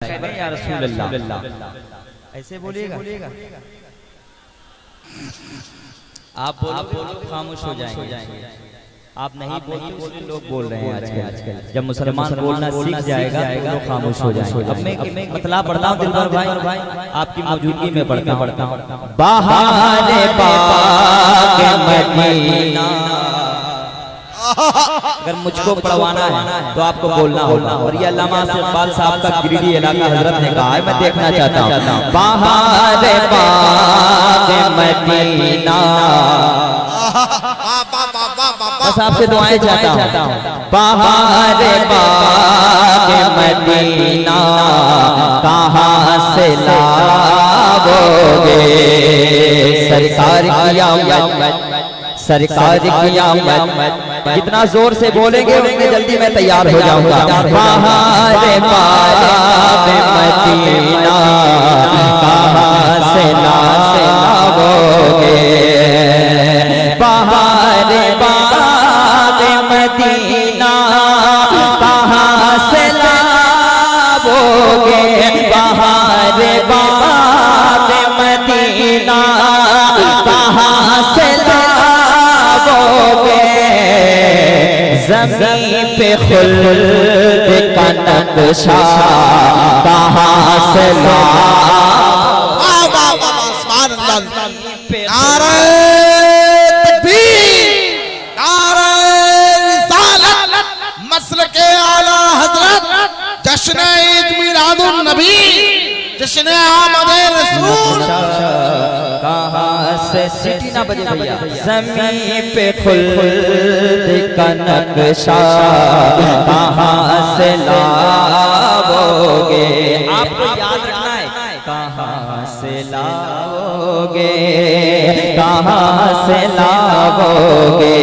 या रसूल अल्लाह ऐसे बोलिएगा। आप बोलो खामोश हो जाएंगे। आप नहीं बोलते लोग बोल रहे हैं आजकल। जब मुसलमान बोलना सीख जाएगा तो खामोश हो जाएंगे। अब मैं मतला पढ़ता हूँ दिलबर भाई, आपकी मौजूदगी में पढ़ता हूँ। बहारे पाक मदीना, अगर मुझको पढ़वाना है तो आपको बोलना होगा। और ये अल्लामा इकबाल साहब का गिरिडीह इलाका हजरत ने कहा है, मैं देखना चाहता हूँ। बहारे पाक मदीना, बस आपसे दुआएं चाहता हूँ। बहारे पाक मदीना कहाँ से लाओगे, सरकार की आमद। जितना जोर से बोलेंगे उतने जल्दी मैं तैयार हो जाऊंगा। बहारे पाक मदीना कहाँ से लाओगे, बहारे पाक मदीना कहाँ से लाओगे, बहारे पाक मदीना कहाँ से लाओगे, ज़मीं पे खुल्द का नक्शा कहाँ से लाओगे। जश्न ईद मिलादुन नबी, जश्न आमदे रसूल कहाँ से सीटी ना बजे भैया। ज़मीं पे खुल्द का नक्शा कहाँ से लाओगे, आपको याद रखना है। कहाँ से लाओगे, कहाँ से लाओगे,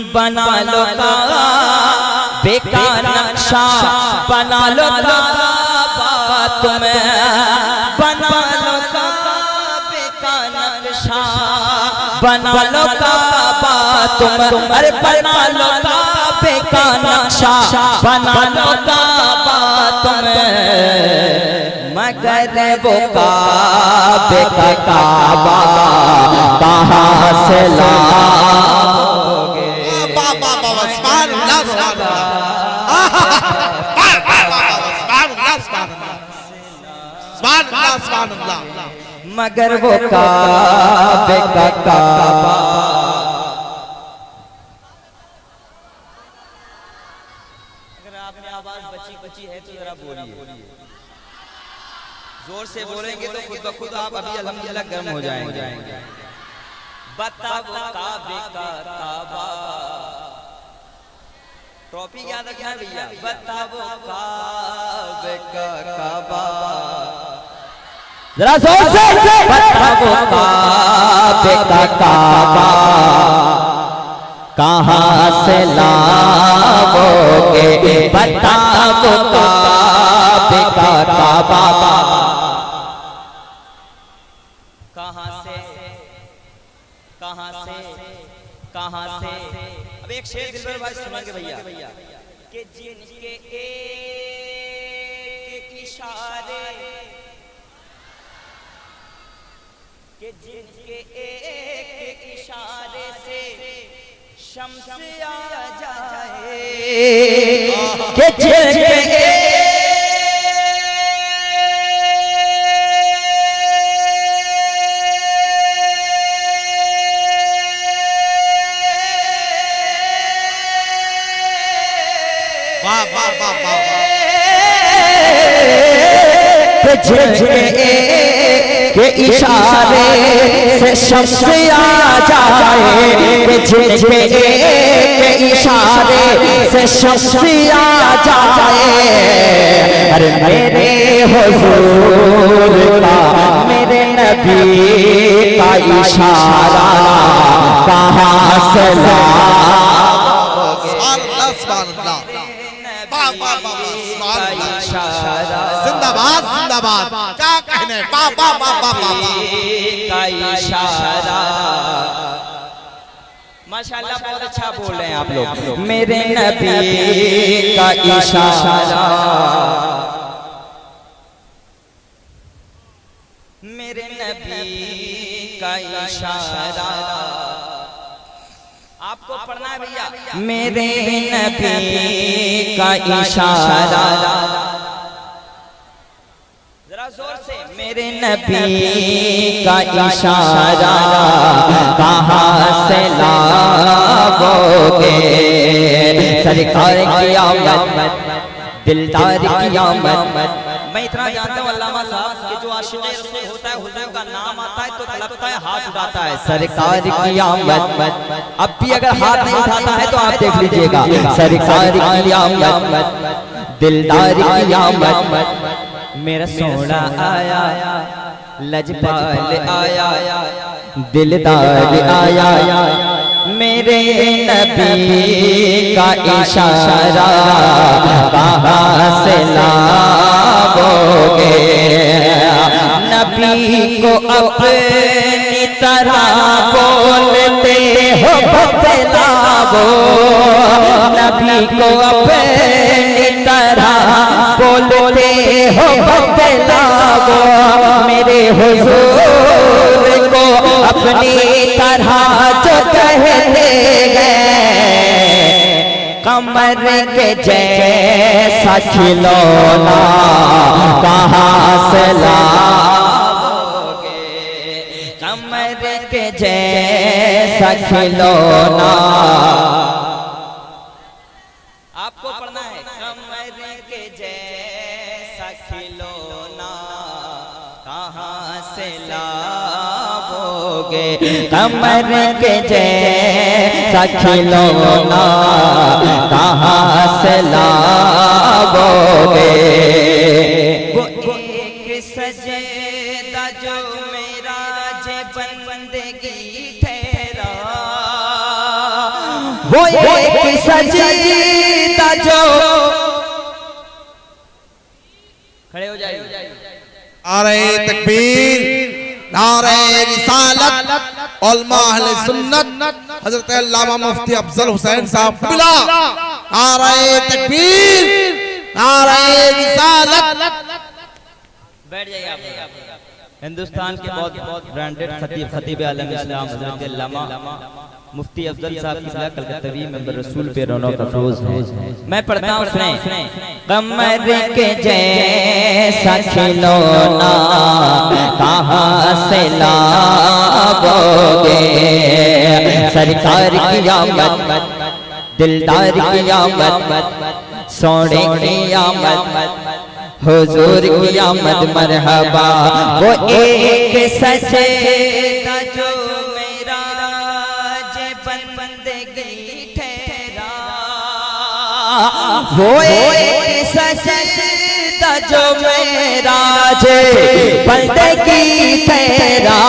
बना लो काबे का नक्शा, बना लो काबा तुम्हें, बना लो काबे का नक्शा, बना लो काबा तुम, अरे बना लो काबे का नक्शा, बना लो काबा तुम्हें, मगर वो काबे का काबा कहाँ से लाओगे। मगर वो काबे का काबा, अगर आप में आवाज बची है तो जरा बोलिए। जोर से बोलेंगे तो खुद ब खुद आप अभी अल्हम्दुलिल्लाह गर्म हो जाएंगे। बताओ काबे का काबा, टॉपिक याद रखना है भैया। बताओ काबे का काबा, जरा जोर से। बताओ काबे का काबा कहाँ से लाओगे, बताओ काबे का काबा कहाँ से। अब एक शेर दिलबर भाई सुनेंगे भैया कि जिनके एक इशारे, कि जिनके एक इशारे से शम्स आ जाए, कि जिनके के इशारे से शम्स आ जाए, जिनके के इशारे से शम्स आ जाए, अरे मेरे हुजूर का, मेरे नबी का इशारा कहाँ से लाओगे। जिंदाबाद जिंदाबाद, क्या कहने बाबा बाबा बाबा का इशारा। माशाल्लाह बहुत अच्छा बोल रहे हैं आप लोग। मेरे नबी का इशारा, मेरे नबी का इशारा। आपको पढ़ना है भैया। मेरे नबी का इशारा, जरा जोर से। मेरे नबी का इशारा कहाँ से लाओगे, सरकार की आमद, दिलदार की आमद। मैं इतना जानता हूँ अल्लामा साहब कि जो आशिक़ रसूल होता है हुजूर का नाम आता है तो लगता है हाथ उठाता है, सरकार की आमद। अब भी अगर हाथ नहीं उठाता है तो आप देख लीजिएगा, सरकार की आमद, दिलदार की आमद। मेरा सोना आया, लजपाल आया, दिलदार आया। मेरे नबी का इशारा कहाँ से लाओगे, नबी को अपनी तरह बोलते हो बतलाओ, नबी को अपनी तरह बोलते हो बतलाओ। मेरे हुजूर को अपनी तरह जो कहते गए, कमर के जैसा खिलौना कहाँ से लाओगे, कमर के जैसा खिलौना। आपको पढ़ना है, कमर के जैसा खिलौना कहाँ से लाओगे, कमर के जैसा खिलौना कहाँ से लाओगे। वो एक सजदा जो मेरा जे बंदगी ठहरा, वो एक सजदा जो, खड़े हो जाइए। नारे तकबीर, नारे रिसालत, उलमा अहले सुन्नत हजरत अल्लामा मुफ्ती अफजल हुसैन साहब क़िबला। नारे तकबीर, नारे रिसालत। बैठ जाइए आप। हिंदुस्तान के बहुत ब्रांडेड खतीब आलम इस्लाम हजरत अल्लामा मुफ्ती अफजल साहब की कलकत्तवी मेंबर रसूल पे रौनक अफरोज है। मैं पढ़ता हूँ, सुने। कमर के जैसा खिलौना कहाँ से लाओगे, सरकार की आमद, दिलदार की आमद, सोने की आमद, हुजूर की आमद। मरहबा वो एक सजदा जो मेरा जे बंदगी ठहरा, वो एक सजदा जो मेरा जे बंदगी ठहरा,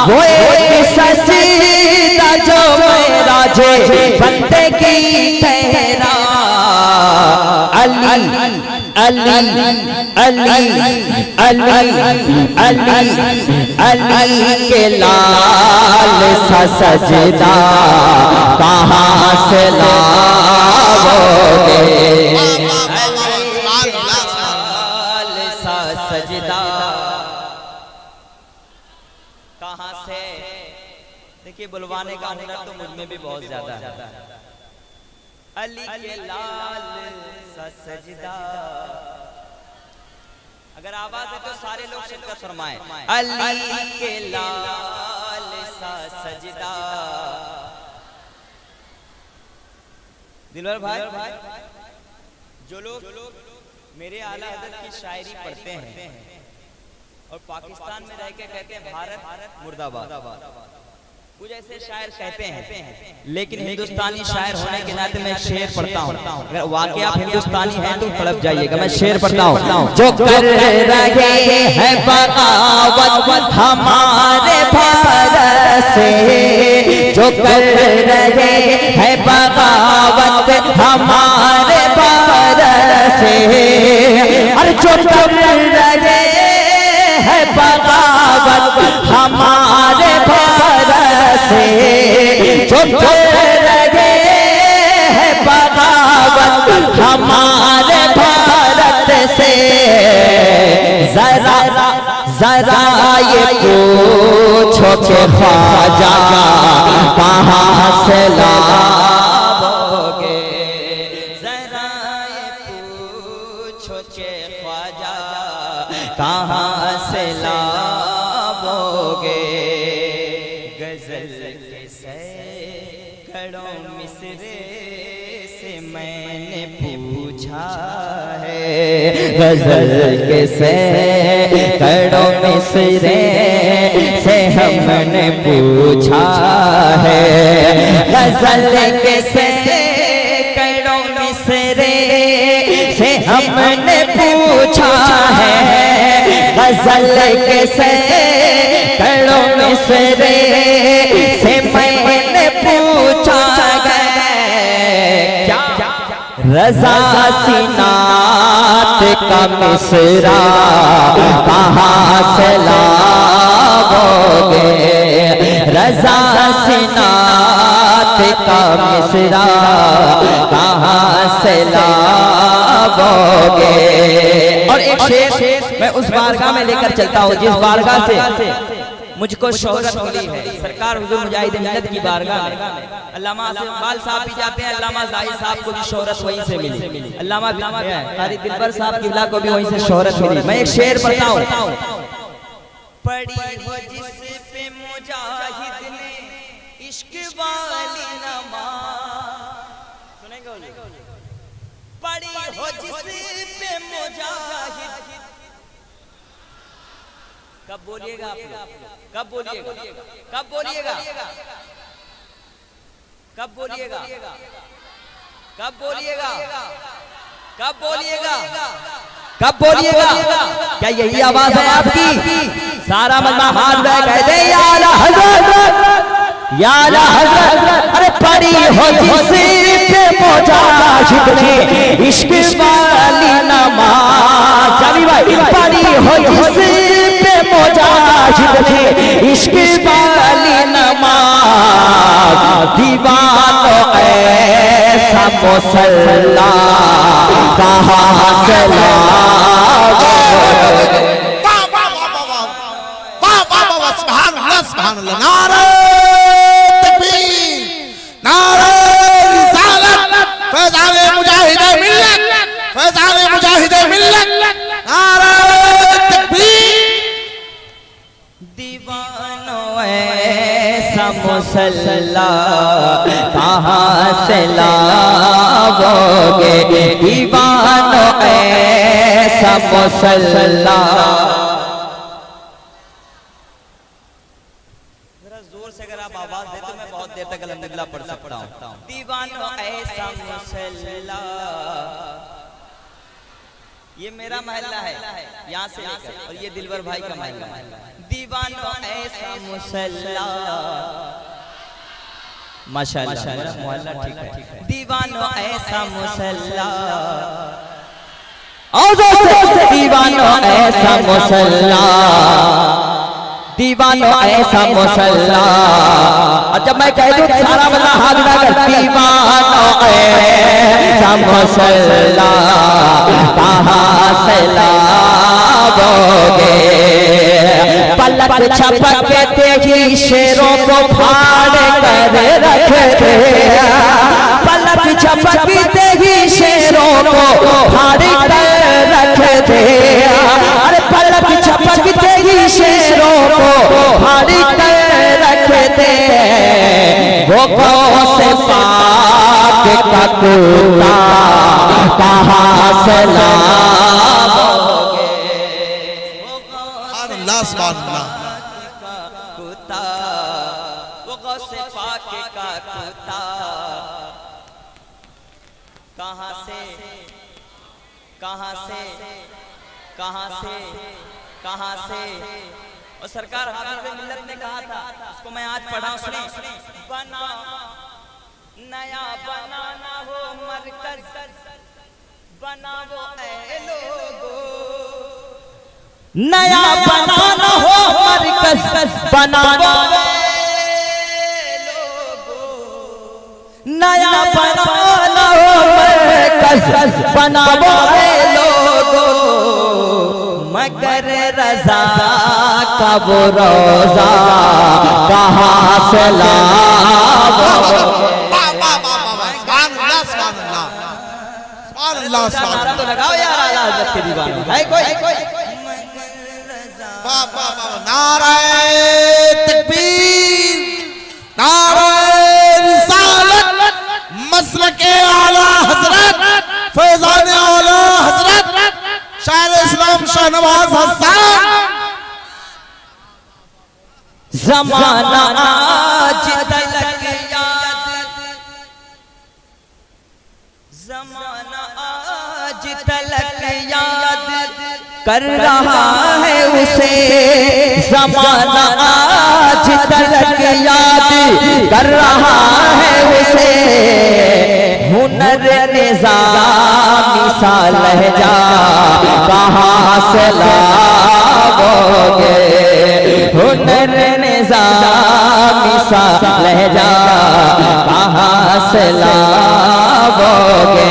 वो एक सजदा जो मेरा जे बंदगी ठहरा। अली अली अली अली अली अली के लाल सा सजदा कहाँ से लाओगे, लाल सा सजदा कहाँ से। देखिए बुलवाने का हुनर तो मुझ में भी बहुत ज्यादा है। अली के लाल सा सजदा, अगर आवाज है तो सारे लोग शिरकत फरमाएं। अली के लाल सा सजदा। दिलवर भाई, जो लोग मेरे आला हज़रत की शायरी पढ़ते हैं और पाकिस्तान में रह के कहते हैं भारत मुर्दाबाद, कुछ ऐसे शायर कहते हैं, लेकिन हिंदुस्तानी शायर होने के नाते मैं शेर पढ़ता हूँ। अगर वाकई आप हिंदुस्तानी हैं तो तड़प जाइएगा। मैं शेर पढ़ता हूँ। जो कर रहे हैं बगावत हमारे भारत से, जो कर रहे हैं बगावत हमारे भारत से, और जो कर रहे है बगावत हमारे भारत से, चुप रहे है बगावत हमारे भारत से। जरा जरा ये पूछो के ख्वाजा कहाँ से लाओगे, जरा ये पूछो के ख्वाजा कहाँ से लाओगे। गजल के सैकड़ों मिसरे से मैंने पूछा है, गजल के सैकड़ों मिसरे से हमने पूछा है, गजल के सैकड़ों मिसरे से हमने पूछा है, गजल के सैकड़ों मिसरे से मैंने पूछा है। क्या रज़ा सीनात का मिसरा कहाँ से लाओगे, रज़ा सीनात का मिसरा कहाँ से लाओगे। और एक शेर मैं उस बारगाह में लेकर चलता हूँ जिस बारगाह से मुझको शोहरत मिली है, सरकार हुजूर मुजाहिद मिल्लत की बारगाह में। अल्लामा आसिफ इकबाल साहब भी जाते हैं, अल्लामा ज़ाहिद साहब को भी शोहरत वहीं से मिली, अल्लामा क़ारी दिलबर साहब किबला को भी वहीं से शोहरत मिली। मैं एक शेर पढ़ता हूँ। पड़ी हो जिस पे मुजाहिद ने इश्क वाली नमाज़, सुनेंगे पड़ी हो जिस पे मुजाहिद, कब बोलिएगा आप, कब बोलिएगा, कब बोलिएगा, कब बोलिएगा, कब बोलिएगा, कब बोलिएगा, कब बोलिएगा। क्या यही आवाज है आपकी? सारा मजमा हाथ में कह दे या आला हज़रत, या आला हज़रत। अरे पड़ी हो जिस पे मुजाहिद ने इश्क वाली नमाज़, जावी भाई, पड़ी हो जिस मुजाहिद ने इश्क वाली नमाज़, दीवानो ऐसा मुसल्ला कहाँ से लाओगे। सुभान अल्लाह, सुभान अल्लाह। नारे तकबीर, नारे रिसालत, फैज़ाने मुजाहिद मिल्लत, फैज़ाने मुजाहिद मिल्लत, नारे तकबीर। दीवानो ऐसा मुसल्ला कहाँ से लाओगे, दीवानो ऐसा मुसल्ला। जरा जोर से अगर आप आवाज दे तो मैं बहुत देर तक अल्हम्दुलिल्लाह पढ़ सकता हूँ। दीवानो ऐसा मुसल्ला, ये मेरा महल्ला है यहाँ से लेकर, और ये दिलवर भाई का महल्ला है। दीवानो ऐसा मुसल्ला, माशाअल्लाह मेरा मोहल्ला ठीक है। दीवानो ऐसा मुसल्ला, दीवानो ऐसा मुसल्ला, दीवानो ऐसा मुसल्ला। और जब मैं कह दूं सारा बंदा हाथ उठाकर, दीवानो ऐसा मुसल्ला कहाँ से लाओगे। पलक झपक के तेजी शेरों को फाड़ कर रख दे, पलक झपक के तेजी शेरों को फाड़ कर रख दे। अरे पलक झपक के तेजी शेरों को फाड़ कर रख दे। वो से पाक का कुत्ता कहाँ से लाओगे। अल्लाह सुभान अल्लाह। कुत्ता वो से पाक का कुत्ता कहाँ से, कहाँ से, कहाँ से, कहाँ से। और सरकार हबीब मिल्लत ने कहा था, उसको मैं आज पढ़ा, सुने। बना नया बनाना हो मरकज, बनाओ ऐ लोगो, नया बनाना हो मरकज बनावो नया बनाना हो मरकज बनावो लोगो मगर रजा का वो रोजा कहाँ से लावो। नारा तो लगाओ यार आला हज़रत के दीवाने है कोई नारे तकबीर नारे रिसालत मसलके आला हजरत फैज़ाने आला हजरत शायर इस्लाम शाहनवाज हसन। ज़माना आज तलक याद ज़माना आज तलक याद कर रहा है उसे ज़माना आज तलक याद कर रहा है उसे हुनर निज़ामी सा लहजा कहाँ से लाओगे हुनर निज़ामी सा लहजा कहाँ से लाओगे।